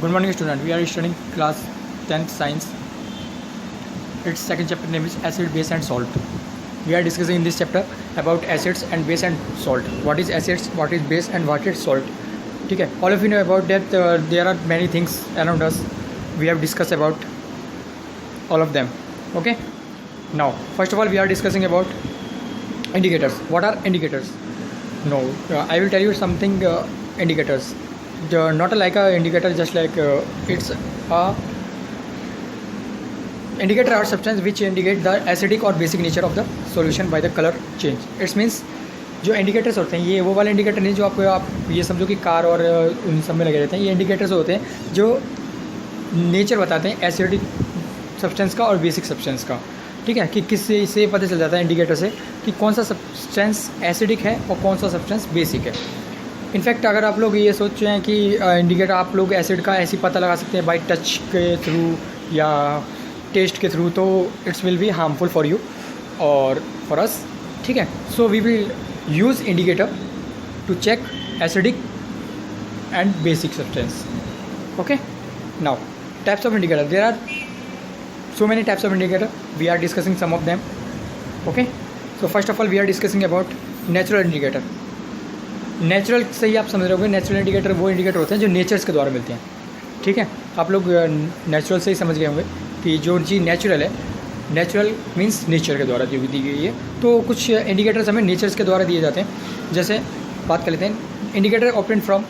Good morning, student. We are studying class 10th science. Its second chapter name is acid, base, and salt. We are discussing in this chapter about acids and base and salt. What is acids, what is base, and what is salt. ठीक है, all of you know about that. There are many things around us. We have discussed about all of them. Okay. Now, first of all, we are discussing about indicators. What are indicators? No, I will tell you something. Indicators. Not like a indicator, just like it's a indicator or substance which indicate the acidic or basic nature of the solution by the color change. It means जो indicators होते हैं ये वो वाले indicator नहीं जो आपको आप ये समझो कि कार और उन सब में लगे रहते हैं. ये इंडिकेटर्स होते हैं जो नेचर बताते हैं एसिडिक सब्सटेंस का और बेसिक सब्सटेंस का. ठीक है, कि किससे से पता चल जाता है इंडिकेटर से कि कौन सा सब्सटेंस एसिडिक है और कौन सा सब्सटेंस बेसिक है. इनफैक्ट अगर आप लोग ये सोच रहे हैं कि इंडिकेटर आप लोग एसिड का ऐसे पता लगा सकते हैं बाई टच के थ्रू या टेस्ट के थ्रू, तो it's will be harmful for you और फॉर अस. ठीक है, so we will use indicator to check acidic and basic substance. Okay, now types of indicator. There are so many types of indicator. We are discussing some of them. Okay, so first of all we are discussing about natural indicator. Natural से ही आप समझ रहे होंगे. Natural indicator वो indicator होते हैं जो natures के द्वारा मिलते हैं. ठीक है, आप लोग नेचुरल से ही समझ गए होंगे कि जो चीज़ नेचुरल है, नेचुरल मीन्स नेचर के द्वारा जो दी गई है. तो कुछ इंडिकेटर्स हमें नेचर्स के द्वारा दिए जाते हैं. जैसे बात कर लेते हैं indicator obtained from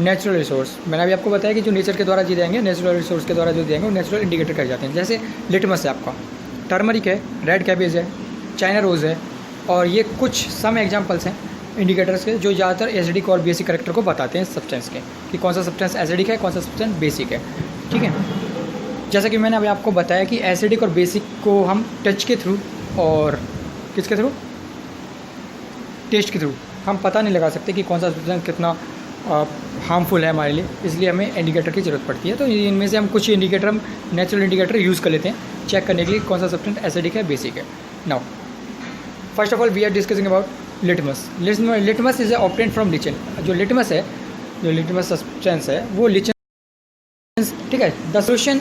natural resource. मैंने अभी आपको बताया कि जो नेचर के द्वारा दिए जाएंगे, नेचुरल रिसोर्स के द्वारा जो दिए जाएंगे वो नेचुरल इंडिकेटर कहे जाते हैं. जैसे लिटमस है आपका, टर्मरिक है, रेड कैबेज है, चाइना रोज़ है, और ये कुछ सम एग्जांपल्स हैं इंडिकेटर्स के जो ज़्यादातर एसिडिक और बेसिक करेक्टर को बताते हैं सब्सटेंस के, कि कौन सा सब्सटेंस एसिडिक है, कौन सा सब्सटेंस बेसिक है. ठीक है, जैसा कि मैंने अभी आपको बताया कि एसिडिक और बेसिक को हम टच के थ्रू और किसके थ्रू, टेस्ट के थ्रू हम पता नहीं लगा सकते कि कौन सा सब्सटेंस कितना हार्मफुल है हमारे लिए. इसलिए हमें इंडिकेटर की ज़रूरत पड़ती है. तो इनमें से हम कुछ इंडिकेटर, हम नेचुरल इंडिकेटर यूज़ कर लेते हैं चेक करने के लिए कौन सा सब्सटेंस एसिडिक है, बेसिक है. Now first of all we are discussing about litmus. Litmus is obtained from lichen. जो लिटमस है, जो लिटमस सब्सटेंस है वो लिचन. ठीक है, the solution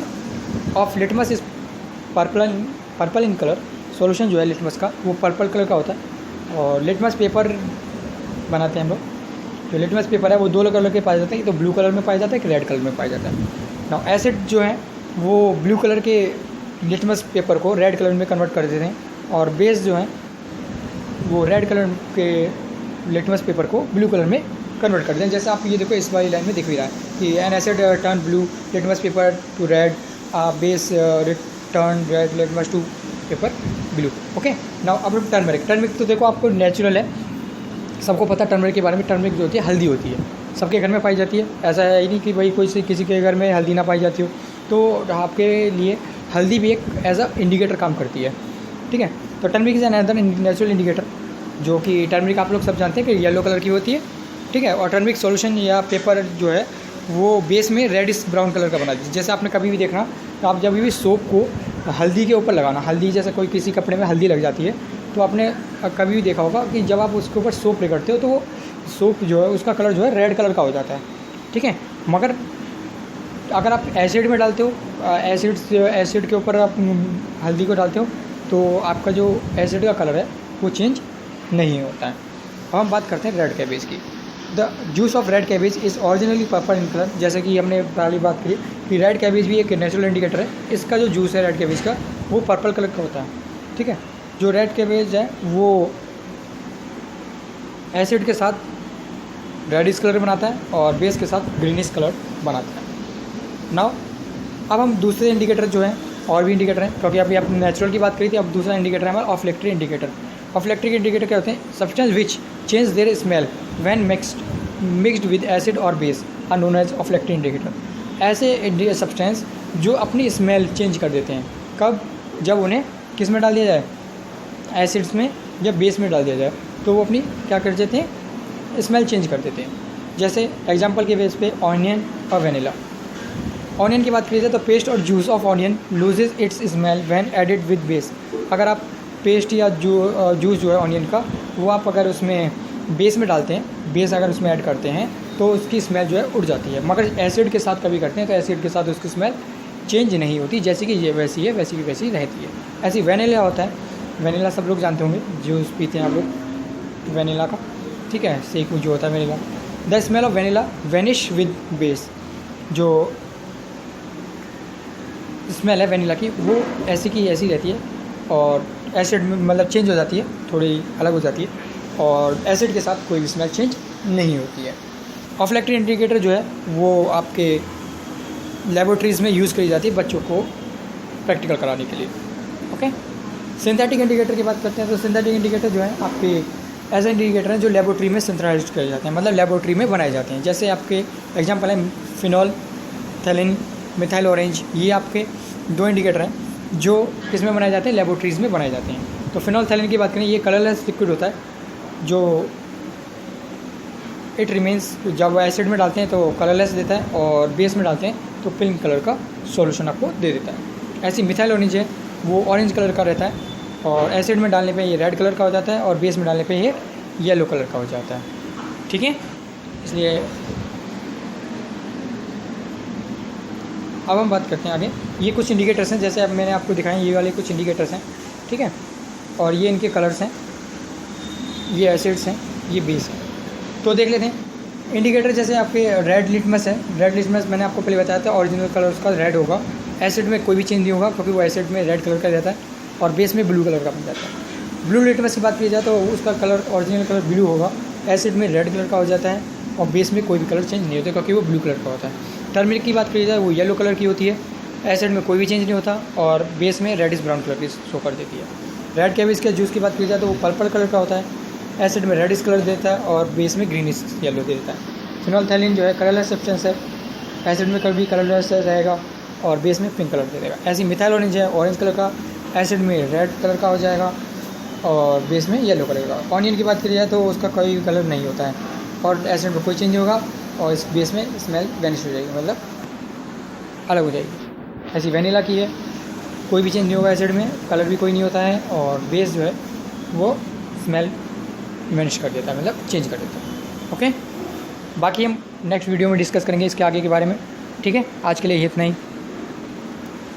of litmus is purple in colour. Solution जो है लिटमस का वो पर्पल कलर का होता है. और लिटमस पेपर बनाते हैं हम लोग. जो लिटमस पेपर है वो दो कलर के पाए जाते हैं, तो ब्लू कलर में पाया जाता है, कि रेड कलर में पाया जाता है. नाउ एसिड जो है वो ब्लू कलर के लिटमस पेपर को रेड कलर में कन्वर्ट कर देते हैं, और बेस जो है वो रेड कलर के लिटमस पेपर को ब्लू कलर में कन्वर्ट कर देते हैं. जैसे आप ये देखो इस वाली लाइन में दिख भी रहा है कि an acid turn blue litmus paper to red, base turn red litmus to paper blue. Okay, now अब टर्मरिक. टर्मरिक तो देखो आपको नेचुरल है, सबको पता है टर्मरिक के बारे में. टर्मरिक जो होती है हल्दी होती है, सबके घर में पाई जाती है. ऐसा है ही नहीं कि भाई कोई किसी के घर में हल्दी ना पाई जाती हो. तो आपके लिए हल्दी भी एक एज अ इंडिकेटर काम करती है. ठीक है, तो turmeric is another natural indicator, जो कि टर्मरिक आप लोग सब जानते हैं कि येलो कलर की होती है. ठीक है, और टर्मरिक सॉल्यूशन या पेपर जो है वो बेस में रेडिश ब्राउन कलर का बना देती है. जैसे आपने कभी भी देखना, तो आप जब भी सोप को हल्दी के ऊपर लगाना, हल्दी जैसे कोई किसी कपड़े में हल्दी लग जाती है, तो आपने कभी भी देखा होगा कि जब आप उसके ऊपर सोप रगड़ते हो तो वो सोप जो है उसका कलर जो है रेड कलर का हो जाता है. ठीक है, मगर अगर आप एसिड में डालते हो, एसिड के ऊपर आप हल्दी को डालते हो, तो आपका जो एसिड का कलर है वो चेंज नहीं होता है. अब हम बात करते हैं रेड कैबेज की. The juice of red cabbage is originally purple in colour. जैसे कि हमने पहली बात करी कि रेड कैबेज भी एक नेचुरल इंडिकेटर है. इसका जो जूस है रेड कैबेज का वो पर्पल कलर का होता है. ठीक है, जो रेड कैबेज है वो एसिड के साथ रेडिश कलर बनाता है और बेस के साथ ग्रीनिश कलर बनाता है. नाउ अब हम दूसरे इंडिकेटर जो हैं, और भी इंडिकेटर हैं, क्योंकि अभी आपने नेचुरल की बात करी थी. अब दूसरा इंडिकेटर है हमारा ऑफ्लेक्ट्री इंडिकेटर. ऑफ्लेक्ट्री इंडिकेटर क्या होते हैं? Substance which change their smell when mixed with acid और base are known as olfactory indicator. ऐसे सब्सटेंस जो अपनी स्मेल चेंज कर देते हैं. कब? जब उन्हें किस में डाल दिया जाए, एसिड्स में या बेस में डाल दिया जाए, तो वो अपनी क्या कर देते हैं, स्मेल चेंज कर देते हैं. जैसे एग्जांपल के बेस पे ऑनियन और वेनिला. ऑनियन की बात करी जाए तो पेस्ट और juice of onion loses it's smell when added with base. अगर आप पेस्ट या जूस जो है ऑनियन का, वो आप अगर उसमें बेस में डालते हैं, बेस अगर उसमें ऐड करते हैं, तो उसकी स्मेल जो है उड़ जाती है। मगर एसिड के साथ कभी करते हैं तो एसिड के साथ उसकी स्मेल चेंज नहीं होती, जैसे कि ये वैसी है वैसी की वैसी रहती है। ऐसी वेनिला होता है, वेनिला सब लोग जानते होंगे, जूस पीते हैं आप लोग वेनिला का, ठीक है, शेक जो होता है vanilla. The smell of vanilla vanish with base, जो स्मेल है वेनिला की वो ऐसी की ऐसी रहती है और एसिड में मतलब चेंज हो जाती है, थोड़ी अलग हो जाती है, और एसिड के साथ कोई भी स्मेल चेंज नहीं होती है। ऑफ्लैक्ट्री इंडिकेटर जो है वो आपके लेबोरेटरीज़ में यूज़ करी जाती है बच्चों को प्रैक्टिकल कराने के लिए। ओके, सिंथेटिक इंडिकेटर की बात करते हैं तो सिंथेटिक इंडिकेटर जो है आपके ऐसे इंडिकेटर हैं जो लेबोरेटरी में सिंथेसाइज किए जाते हैं, मतलब लेबोरेटरी में बनाए जाते हैं। जैसे आपके एग्जांपल है फिनॉल, थैलिन, मिथाइल ऑरेंज, ये आपके 2 इंडिकेटर हैं जो किसमें बनाए जाते हैं, लेबोरेटरीज़ में बनाए जाते हैं। तो फिनॉल थैलिन की बात करें, ये कलरलेस लिक्विड होता है जो इट रिमेंस, जब एसिड में डालते हैं तो कलरलेस देता है और बेस में डालते हैं तो पिंक कलर का सॉल्यूशन आपको दे देता है। ऐसी मिथाइल ऑरेंज है वो ऑरेंज कलर का रहता है और एसिड में डालने पे ये रेड कलर का हो जाता है और बेस में डालने पे ये येलो कलर का हो जाता है, ठीक है। इसलिए अब हम बात करते हैं आगे। ये कुछ इंडिकेटर्स हैं, जैसे अब मैंने आपको दिखाए ये वाले कुछ इंडिकेटर्स हैं, ठीक है, और ये इनके कलर्स हैं, ये एसिड्स हैं, ये बेस है। तो देख लेते हैं इंडिकेटर। जैसे आपके रेड लिटमस है, रेड लिटमस मैंने आपको पहले बताया था ओरिजिनल कलर उसका रेड होगा, एसिड में कोई भी चेंज नहीं होगा क्योंकि वो एसिड में रेड कलर का रहता है और बेस में ब्लू कलर का बन जाता है। ब्लू लिटमस की बात की जाए तो उसका कलर ओरिजिनल कलर ब्लू होगा, एसिड में रेड कलर का हो जाता है और बेस में कोई भी कलर चेंज नहीं होता क्योंकि वो ब्लू कलर का होता है। टर्मरिक की बात की जाए वो येलो कलर की होती है, एसिड में कोई भी चेंज नहीं होता और बेस में रेडिश ब्राउन कलर की शो कर देती है। रेड कैबिज के जूस की बात की जाए तो वो पर्पल कलर का होता है, एसिड में रेडिश कलर देता है और बेस में ग्रीनिश येलो दे देता है। फिनोल्फथैलीन जो है कलरलेस सब्सटेंस है, एसिड में कभी कलरलेस रहेगा और बेस में पिंक कलर दे देगा। ऐसी मिथाइल ऑरेंज है ऑरेंज कलर का, एसिड में रेड कलर का हो जाएगा और बेस में येलो कलर का। ऑनियन की बात की जाए तो उसका कोई कलर नहीं होता है और एसिड में कोई चेंज होगा और इस बेस में स्मेल वैनिश हो जाएगी, मतलब अलग हो जाएगी। ऐसी वेनिला की है, कोई भी चेंज नहीं होगा, एसिड में कलर भी कोई नहीं होता है और बेस जो है वो स्मेल वैनिश कर देता है, मतलब चेंज कर देता है। ओके, बाकी हम नेक्स्ट वीडियो में डिस्कस करेंगे इसके आगे के बारे में, ठीक है। आज के लिए इतना ही।